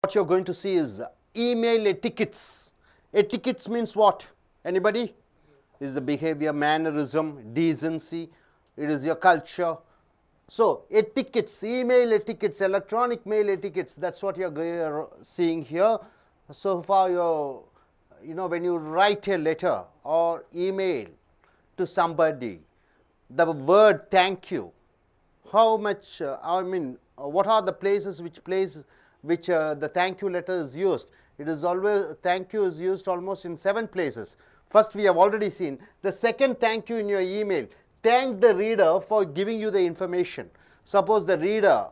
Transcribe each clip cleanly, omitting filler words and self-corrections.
What you're going to see is email etiquettes. Etiquettes means what? Anybody? Is the behavior, mannerism, decency. It is your culture. So etiquettes, email etiquettes, electronic mail etiquettes, that's what you're seeing here. So far when you write a letter or email to somebody, the word thank you, how much, what are the places which the thank you letter is used? It is always, thank you is used almost in 7 places. First we have already seen. The second thank you in your email, thank the reader for giving you the information. Suppose the reader,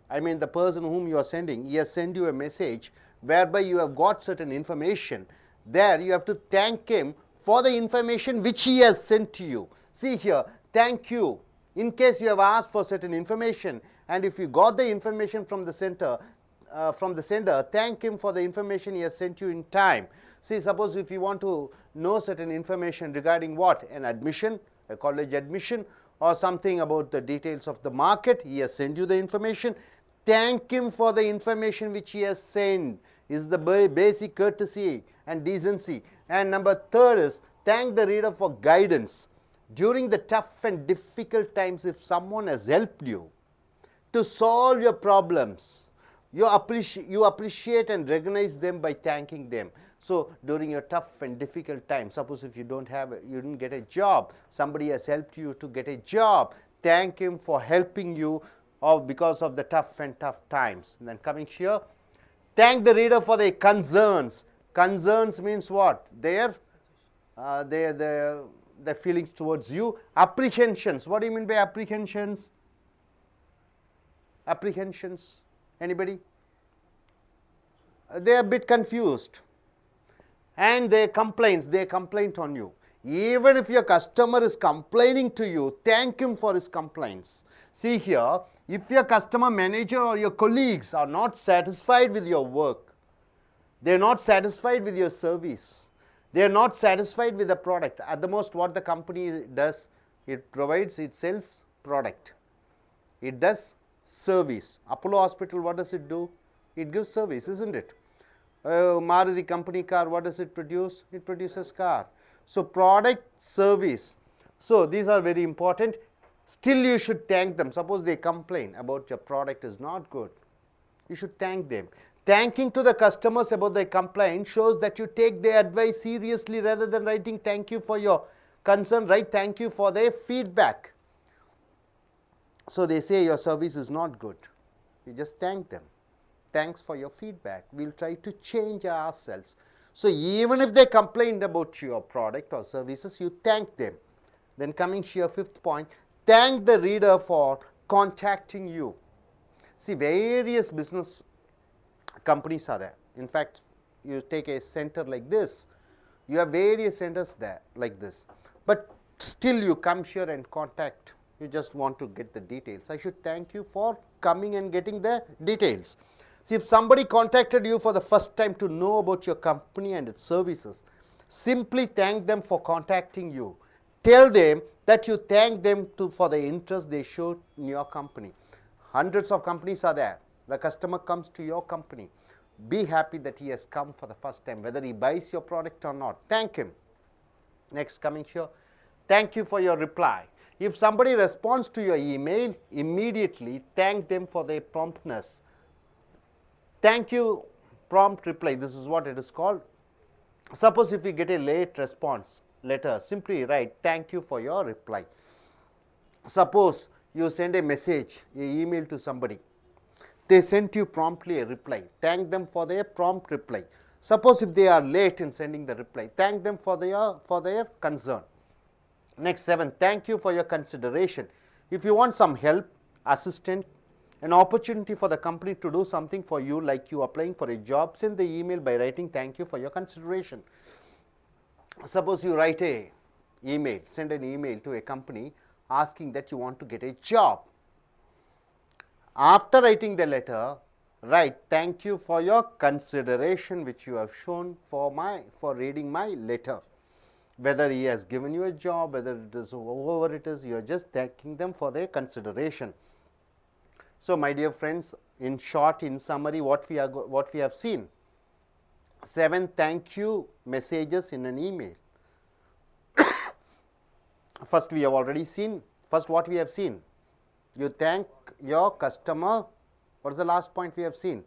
the person whom you are sending, he has sent you a message whereby you have got certain information. There you have to thank him for the information which he has sent to you. See here, thank you. In case you have asked for certain information, and if you got the information from the sender, thank him for the information he has sent you in time. See, suppose if you want to know certain information regarding what? An admission, a college admission, or something about the details of the market, he has sent you the information. Thank him for the information which he has sent. Is the basic courtesy and decency. And number 3 is thank the reader for guidance. During the tough and difficult times, if someone has helped you to solve your problems, you appreciate and recognize them by thanking them. So during your tough and difficult time, suppose if you didn't get a job, somebody has helped you to get a job, thank him for helping you or because of the tough times. And then coming here, thank the reader for their concerns. Concerns means what? Their feelings towards you. Apprehensions. What do you mean by apprehensions? Apprehensions. Anybody? They are a bit confused. And their complaints, they complaint on you. Even if your customer is complaining to you, thank him for his complaints. See here, if your customer manager or your colleagues are not satisfied with your work, they are not satisfied with your service, they are not satisfied with the product. At the most, what the company does, it provides, it sells product. It does service. Apollo Hospital, what does it do? It gives service, isn't it? Maruti company car, what does it produce? It produces car. So product, service. So these are very important. Still you should thank them. Suppose they complain about your product is not good. You should thank them. Thanking to the customers about their complaint shows that you take their advice seriously rather than writing thank you for your concern. Write thank you for their feedback. So they say your service is not good. You just thank them. Thanks for your feedback. We'll try to change ourselves. So even if they complained about your product or services, you thank them. Then coming to your 5th point, thank the reader for contacting you. See, various business companies are there. In fact, you take a center like this, you have various centers there like this. But still you come here and contact. You just want to get the details. I should thank you for coming and getting the details. See, if somebody contacted you for the first time to know about your company and its services, simply thank them for contacting you. Tell them that you thank them for the interest they showed in your company. Hundreds of companies are there. The customer comes to your company. Be happy that he has come for the first time, whether he buys your product or not. Thank him. Next, coming here, thank you for your reply. If somebody responds to your email, immediately thank them for their promptness. Thank you, prompt reply. This is what it is called. Suppose if you get a late response letter, simply write thank you for your reply. Suppose you send a message, an email to somebody. They sent you promptly a reply. Thank them for their prompt reply. Suppose if they are late in sending the reply, thank them for their concern. Next, 7, thank you for your consideration. If you want some help, assistance, an opportunity for the company to do something for you, like you applying for a job, send the email by writing thank you for your consideration. Suppose you write a email, send an email to a company asking that you want to get a job. After writing the letter, write thank you for your consideration which you have shown for reading my letter. Whether he has given you a job, whether it is whoever it is, you are just thanking them for their consideration. So my dear friends, in short, in summary, what we have seen. 7 thank you messages in an email. First we have already seen. First what we have seen? You thank your customer. What is the last point we have seen?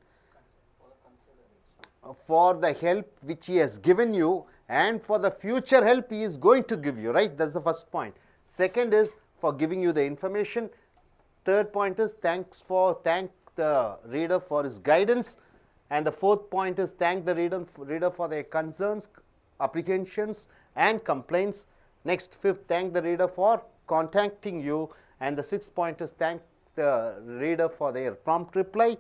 For the help which he has given you and for the future help he is going to give you, right? That's the first point. Second is for giving you the information. Third point is thank the reader for his guidance. And the fourth point is thank the reader for their concerns, apprehensions and complaints. Next, fifth, thank the reader for contacting you. And the sixth point is thank the reader for their prompt reply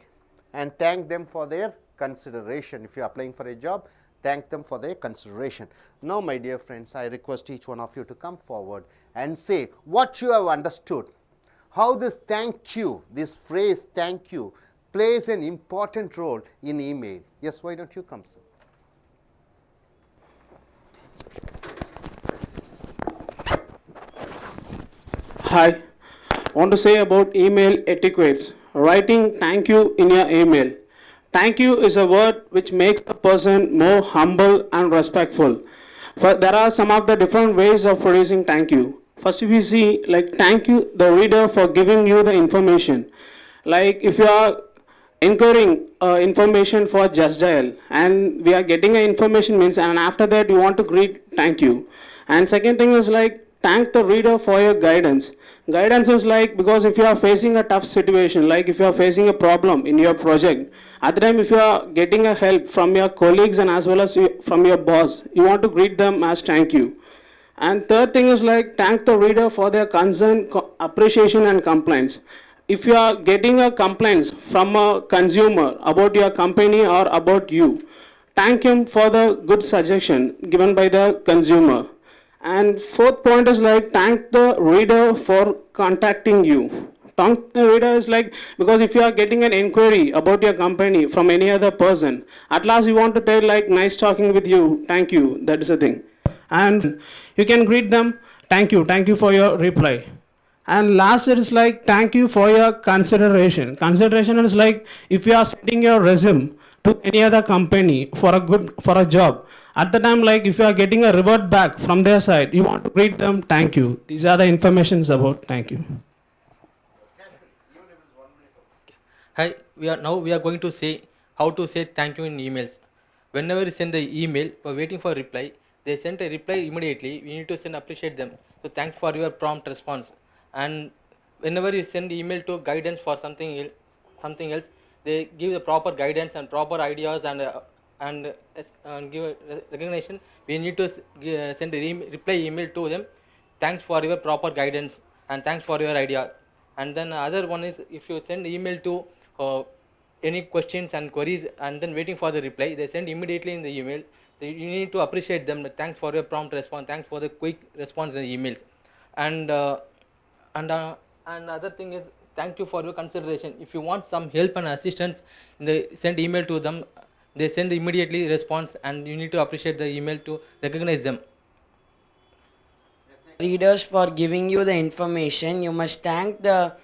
and thank them for their consideration. If you are applying for a job, thank them for their consideration. Now, my dear friends, I request each one of you to come forward and say what you have understood. How this thank you, this phrase thank you, plays an important role in email. Yes, why don't you come, sir? Hi, want to say about email etiquettes. Writing thank you in your email. Thank you is a word which makes a person more humble and respectful. But there are some of the different ways of producing thank you. First, if you see, like thank you the reader for giving you the information. Like if you are incurring information for just dial and we are getting a information means, and after that you want to greet thank you. And second thing is like thank the reader for your guidance. Guidance is like, because if you are facing a tough situation, like if you are facing a problem in your project, at the time if you are getting a help from your colleagues and as well as from your boss, you want to greet them as thank you. And third thing is like thank the reader for their concern, appreciation and complaints. If you are getting a complaints from a consumer about your company or about you, thank him for the good suggestion given by the consumer. And fourth point is like thank the reader for contacting you. Thank the reader is like, because if you are getting an inquiry about your company from any other person, at last you want to tell like nice talking with you, thank you, that is the thing. And you can greet them, thank you for your reply. And last it is like thank you for your consideration. Consideration is like if you are sending your resume to any other company for a job, at the time like if you are getting a revert back from their side, you want to greet them thank you. These are the informations about thank you. Hi, we are going to say how to say thank you in emails. Whenever you send the email for waiting for reply, they send a reply immediately. We need to send appreciate them. So thanks for your prompt response. And whenever you send email to guidance for something else, they give the proper guidance and proper ideas and give a recognition. We need to send a reply email to them. Thanks for your proper guidance and thanks for your idea. And then other one is if you send email to any questions and queries and then waiting for the reply, they send immediately in the email. You need to appreciate them. Thanks for your prompt response. Thanks for the quick response in the emails. And other thing is thank you for your consideration. If you want some help and assistance, they send email to them. They send immediately response, and you need to appreciate the email to recognize them. Readers for giving you the information. You must thank the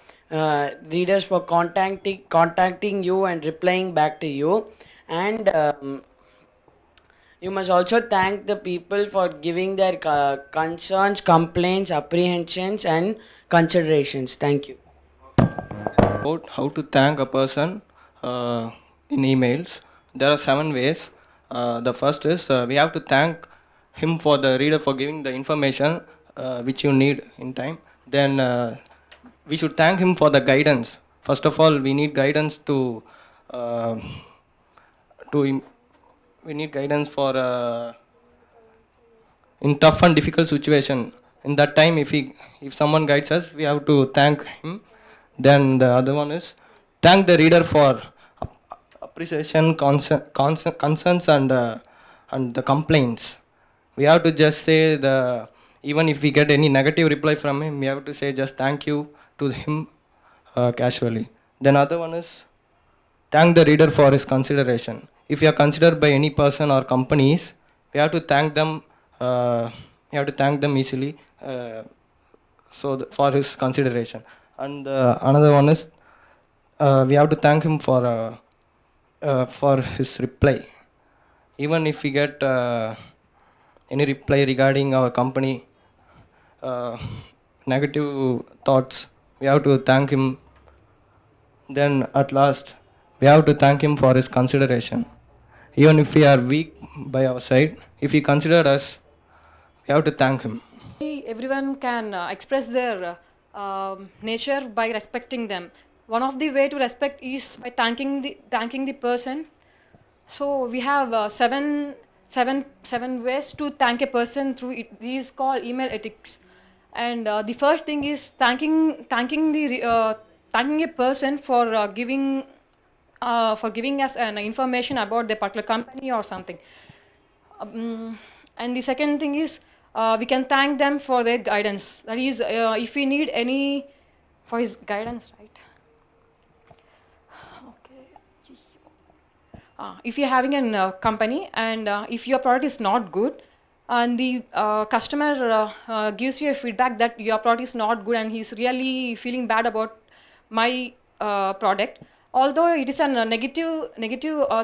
readers for contacting you and replying back to you. And you must also thank the people for giving their concerns, complaints, apprehensions and considerations. Thank you. About how to thank a person in emails. There are 7 ways. The first is we have to thank him for the reader for giving the information which you need in time. Then we should thank him for the guidance. First of all, we need guidance we need guidance for in tough and difficult situation. In that time, if someone guides us, we have to thank him. Then the other one is thank the reader for appreciation, concerns and the complaints. We have to just say even if we get any negative reply from him, we have to say just thank you to him casually. Then other one is thank the reader for his consideration. If you are considered by any person or companies, we have to thank them. Easily. For his consideration. And another one is we have to thank him for his reply. Even if we get any reply regarding our company, negative thoughts, we have to thank him. Then at last, we have to thank him for his consideration. Even if we are weak by our side, if he considered us, we have to thank him. Everyone can express their nature by respecting them. One of the way to respect is by thanking the person. So we have seven ways to thank a person through it. These called email ethics. And the first thing is thanking a person for giving us an information about the particular company or something. And the second thing is we can thank them for their guidance. That is, if we need any for his guidance, right? If you're having a company and if your product is not good and the customer gives you a feedback that your product is not good and he's really feeling bad about my product, although it is a negative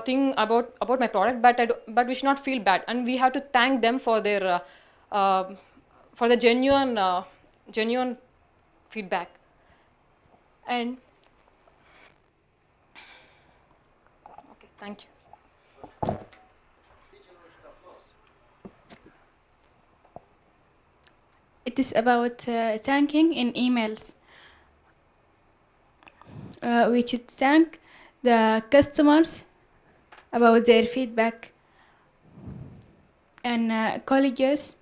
thing about my product, but we should not feel bad, and we have to thank them for their genuine feedback. And okay, thank you. It is about thanking in emails. We should thank the customers about their feedback and colleagues.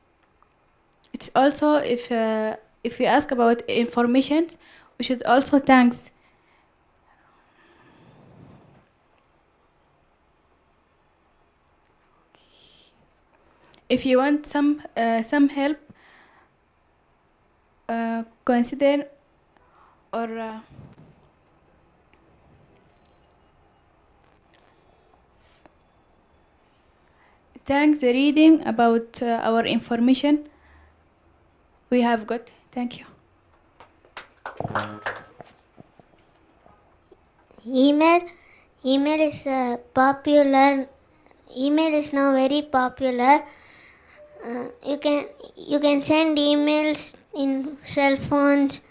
It's also if we ask about information, we should also thank. If you want some help, consider or thank the reading about our information we have got. Thank you. Email is popular. Email is now very popular. You can send emails in cell phones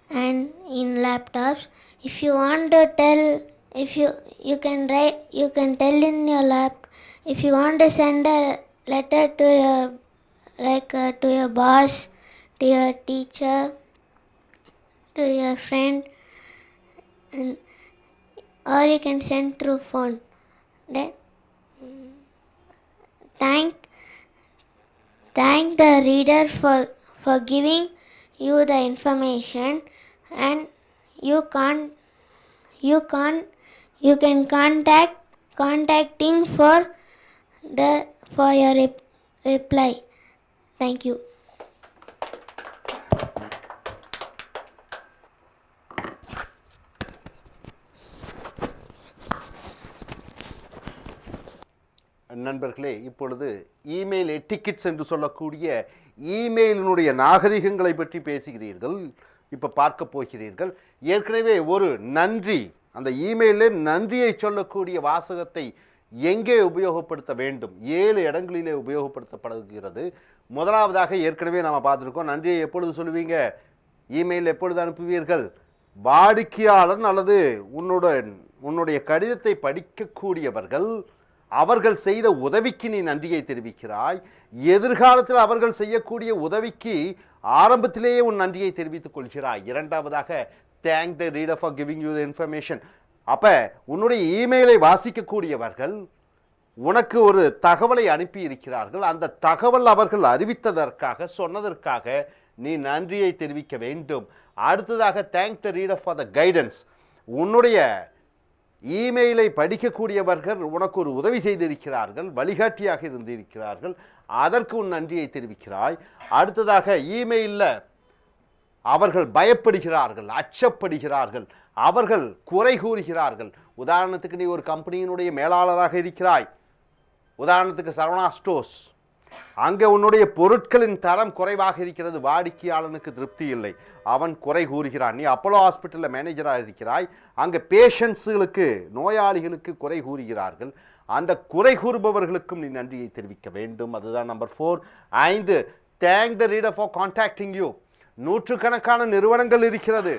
and in laptops. If you want to tell, you can tell in your laptop. If you want to send a letter to your boss, to your teacher, to your friend, or you can send through phone. Then thank the reader for giving you the information, and you can contacting for your reply. Thank you. நண்பர்களே, இப்பொழுது email எட்டிக்கெட்ஸ் என்று சொல்லக்கூடிய இமெயிலினுடைய நாகரிகங்களை பற்றி பேசுகிறீர்கள். இப்போ பார்க்க போகிறீர்கள். ஏற்கனவே ஒரு நன்றி, அந்த இமெயிலில் நன்றியை சொல்லக்கூடிய வாசகத்தை எங்கே உபயோகப்படுத்த வேண்டும்? 7 இடங்களிலே உபயோகப்படுத்தப்படுகிறது. முதலாவதாக ஏற்கனவே நாம் பார்த்துருக்கோம். நன்றியை எப்பொழுது சொல்லுவீங்க? இமெயில் எப்பொழுது அனுப்புவீர்கள்? வாடிக்கையாளர் அல்லது உன்னுடைய கடிதத்தை படிக்கக்கூடியவர்கள் அவர்கள் செய்த உதவிக்கு நீ நன்றியை தெரிவிக்கிறாய். எதிர்காலத்தில் அவர்கள் செய்யக்கூடிய உதவிக்கு ஆரம்பத்திலேயே உன் நன்றியை தெரிவித்துக் கொள்கிறாய். இரண்டாவதாக thank the reader for giving you the information. அப்போ உன்னுடைய இமெயிலை வாசிக்கக்கூடியவர்கள் உனக்கு ஒரு தகவலை அனுப்பி இருக்கிறார்கள். அந்த தகவல் அவர்கள் அறிவித்ததற்காக, சொன்னதற்காக நீ நன்றியை தெரிவிக்க வேண்டும். அடுத்ததாக thank the reader for the guidance. உன்னுடைய இமெயிலை படிக்கக்கூடியவர்கள் உனக்கு ஒரு உதவி செய்திருக்கிறார்கள், வழிகாட்டியாக இருந்திருக்கிறார்கள், அதற்கு உன் நன்றியை தெரிவிக்கிறாய். அடுத்ததாக இமெயிலில் அவர்கள் பயப்படுகிறார்கள், அச்சப்படுகிறார்கள், அவர்கள் குறை கூறுகிறார்கள். உதாரணத்துக்கு நீ ஒரு கம்பெனியினுடைய மேலாளராக இருக்கிறாய். உதாரணத்துக்கு சரவணா ஸ்டோர்ஸ். அங்கே உன்னுடைய பொருட்களின் தரம் குறைவாக இருக்கிறது, வாடிக்கையாளனுக்கு திருப்தி இல்லை, அவன் குறை கூறுகிறான். நீ அப்போலோ ஹாஸ்பிட்டலில் மேனேஜராக இருக்கிறாய், அங்கே பேஷண்ட்ஸுகளுக்கு நோயாளிகளுக்கு குறை கூறுகிறார்கள், அந்த குறை கூறுபவர்களுக்கும் நீ நன்றியை தெரிவிக்க வேண்டும். அதுதான் number 4. 5, thank the reader for contacting you. நூற்றுக்கணக்கான நிறுவனங்கள் இருக்கிறது,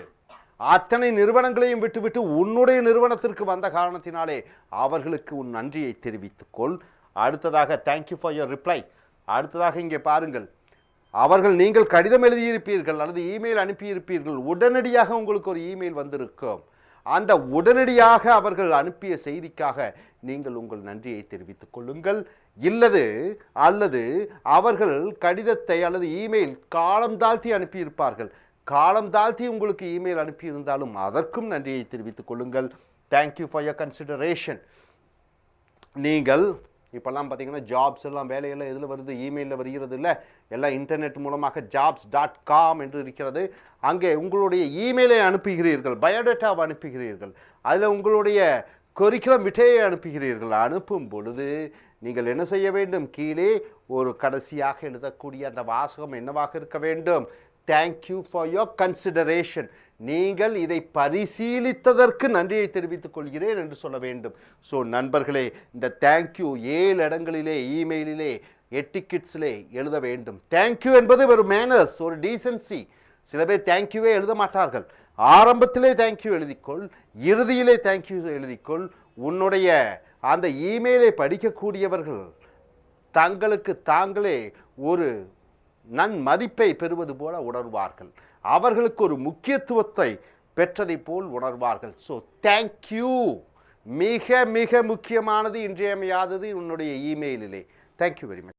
அத்தனை நிறுவனங்களையும் விட்டுவிட்டு உன்னுடைய நிறுவனத்திற்கு வந்த காரணத்தினாலே அவர்களுக்கு உன் நன்றியை தெரிவித்துக்கொள். அடுத்ததாக தேங்க்யூ ஃபார் யுவர் ரிப்ளை. அடுத்ததாக இங்கே பாருங்கள், அவர்கள் நீங்கள் கடிதம் எழுதியிருப்பீர்கள் அல்லது இமெயில் அனுப்பியிருப்பீர்கள், உடனடியாக உங்களுக்கு ஒரு இமெயில் வந்திருக்கும், அந்த உடனடியாக அவர்கள் அனுப்பிய செய்திக்காக நீங்கள் உங்கள் நன்றியை தெரிவித்துக் கொள்ளுங்கள். அல்லது அவர்கள் கடிதத்தை அல்லது இமெயில் காலம் தாழ்த்தி அனுப்பியிருப்பார்கள், காலம் தாழ்த்தி உங்களுக்கு இமெயில் அனுப்பியிருந்தாலும் அதற்கும் நன்றியை தெரிவித்துக் கொள்ளுங்கள். Thank you for your consideration. நீங்கள் இப்போல்லாம் பார்த்தீங்கன்னா ஜாப்ஸ் எல்லாம் வேலையெல்லாம் எதில் வருது, இமெயிலில் வருகிறது இல்லை, எல்லாம் இன்டர்நெட் மூலமாக jobs.com என்று இருக்கிறது. அங்கே உங்களுடைய இமெயிலை அனுப்புகிறீர்கள், பயோடேட்டாவை அனுப்புகிறீர்கள், அதில் உங்களுடைய கரிக்குலம் விட்டையை அனுப்புகிறீர்கள். அனுப்பும் பொழுது நீங்கள் என்ன செய்ய வேண்டும், கீழே ஒரு கடைசியாக எழுதக்கூடிய அந்த வாசகம் என்னவாக இருக்க வேண்டும், தேங்க்யூ ஃபார் யோர் கன்சிடரேஷன், நீங்கள் இதை பரிசீலித்ததற்கு நன்றியை தெரிவித்துக் கொள்கிறேன் என்று சொல்ல வேண்டும். ஸோ நண்பர்களே, இந்த தேங்க்யூ 7 இடங்களிலே இமெயிலிலே எட்டிக்கெட்ஸிலே எழுத வேண்டும். தேங்க்யூ என்பது ஒரு மேனர்ஸ், ஒரு டீசன்சி. சில பேர் தேங்க்யூவே எழுத மாட்டார்கள். ஆரம்பத்திலே தேங்க்யூ எழுதிக்கொள், இறுதியிலே தேங்க்யூ எழுதிக்கொள். உன்னுடைய அந்த இமெயிலை படிக்கக்கூடியவர்கள் தங்களுக்கு தாங்களே ஒரு நன்மதிப்பை பெறுவது போல உணர்வார்கள், அவர்களுக்கு ஒரு முக்கியத்துவத்தை பெற்றதை போல் உணர்வார்கள். ஸோ தேங்க்யூ மிக மிக முக்கியமானது, இன்றியமையாதது உன்னுடைய இமெயிலிலே. Thank you very much.